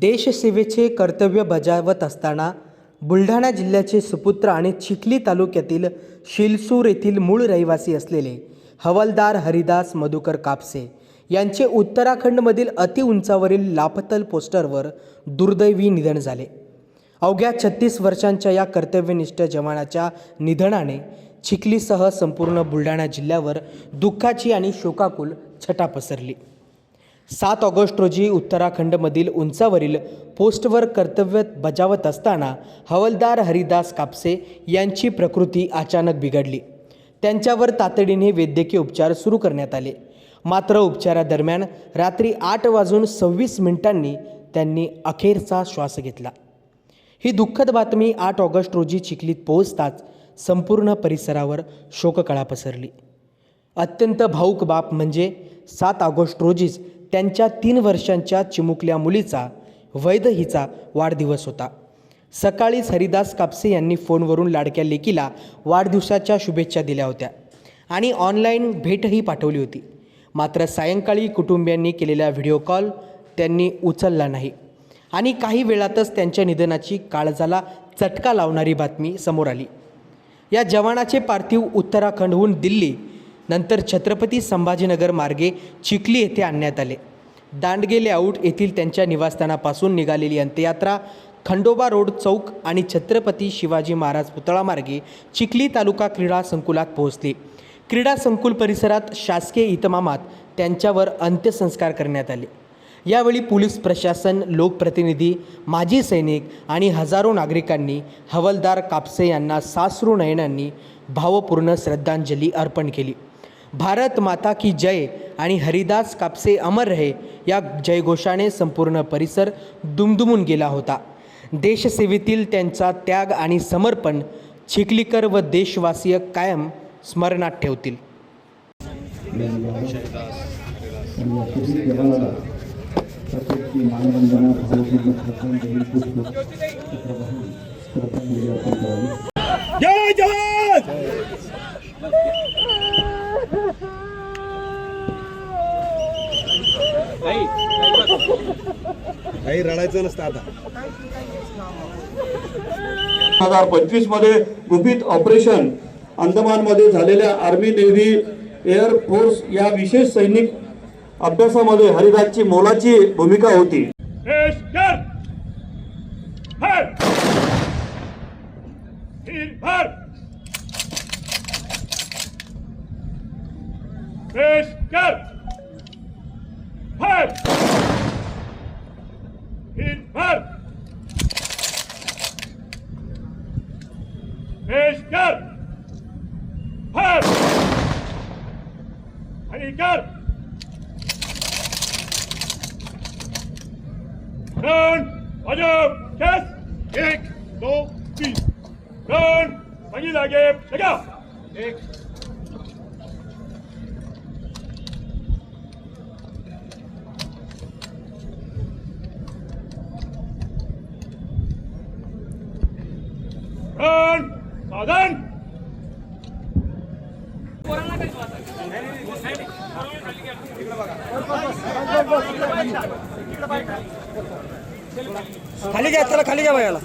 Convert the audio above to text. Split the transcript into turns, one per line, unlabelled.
देशसेवेचे कर्तव्य बजावत असताना बुलढाणा जिल्ह्याचे सुपुत्र आणि चिखली तालुक्यातील शिलसूर येथील मूळ रहिवासी असलेले हवालदार हरिदास मधुकर कापसे यांचे उत्तराखंडमधील अतिउंचावरील लापतल पोस्टरवर दुर्दैवी निधन झाले। अवघ्या 36 वर्षांच्या या कर्तव्यनिष्ठ जवानाच्या निधनाने चिखलीसह संपूर्ण बुलढाणा जिल्ह्यावर दुःखाची आणि शोकाकुल छटा पसरली। 7 ऑगस्ट रोजी उत्तराखंडमधील उंचावरील पोस्टवर कर्तव्य बजावत असताना हवालदार हरिदास कापसे यांची प्रकृती अचानक बिघडली। त्यांच्यावर तातडीने वैद्यकीय उपचार सुरू करण्यात आले, मात्र उपचारादरम्यान रात्री 8:26 त्यांनी अखेरचा श्वास घेतला। ही दुःखद बातमी 8 ऑगस्ट रोजी चिखलीत पोहोचताच संपूर्ण परिसरावर शोककळा पसरली। अत्यंत भावूक बाब म्हणजे 7 ऑगस्ट रोजीच त्यांच्या 3 वर्षांच्या चिमुकल्या मुलीचा वैद हिचा वाढदिवस होता। सकाळीच हरिदास कापसे यांनी फोनवरून लाडक्या लेकीला वाढदिवसाच्या शुभेच्छा दिल्या होत्या आणि ऑनलाईन भेटही पाठवली होती, मात्र सायंकाळी कुटुंबियांनी केलेला व्हिडिओ कॉल त्यांनी उचलला नाही आणि काही वेळातच त्यांच्या निधनाची काळजाला चटका लावणारी बातमी समोर आली। या जवानाचे पार्थिव उत्तराखंडहून दिल्ली नंतर छत्रपती संभाजीनगर मार्गे चिखली येथे आणण्यात आले। दांडगे लेआउट येथील त्यांच्या निवासस्थानापासून निघालेली अंत्ययात्रा खंडोबा रोड चौक आणि छत्रपती शिवाजी महाराज पुतळा मार्गे चिखली तालुका क्रीडा संकुलात पोहोचली। क्रीडा संकुल परिसरात शासकीय इतमामात त्यांच्यावर अंत्यसंस्कार करण्यात आले। यावेळी पोलीस प्रशासन, लोकप्रतिनिधी, माजी सैनिक आणि हजारो नागरिकांनी हवालदार कापसे यांना साश्रू नयनांनी भावपूर्ण श्रद्धांजली अर्पण केली। भारत माता की जय आणि हरिदास कापसे अमर रहे या जयघोषाने संपूर्ण परिसर दुमदुमून गेला होता। देशसेवेतील त्यांचा त्याग आणि समर्पण चिखलीकर व देशवासीय कायम स्मरणात ठेवतील।
जय जवान। काही रडायचं नसतं आता।
2025 मध्ये गुपित ऑपरेशन अंदमानमध्ये झालेल्या आर्मी, नेव्ही, एअर फोर्स या विशेष सैनिक अभ्यासामध्ये हरिदासची मोलाची भूमिका होती।
एक दो तीन रन वही लगे लगा एक रन साधन
खाली घ्या, चला खाली घ्या बायाला।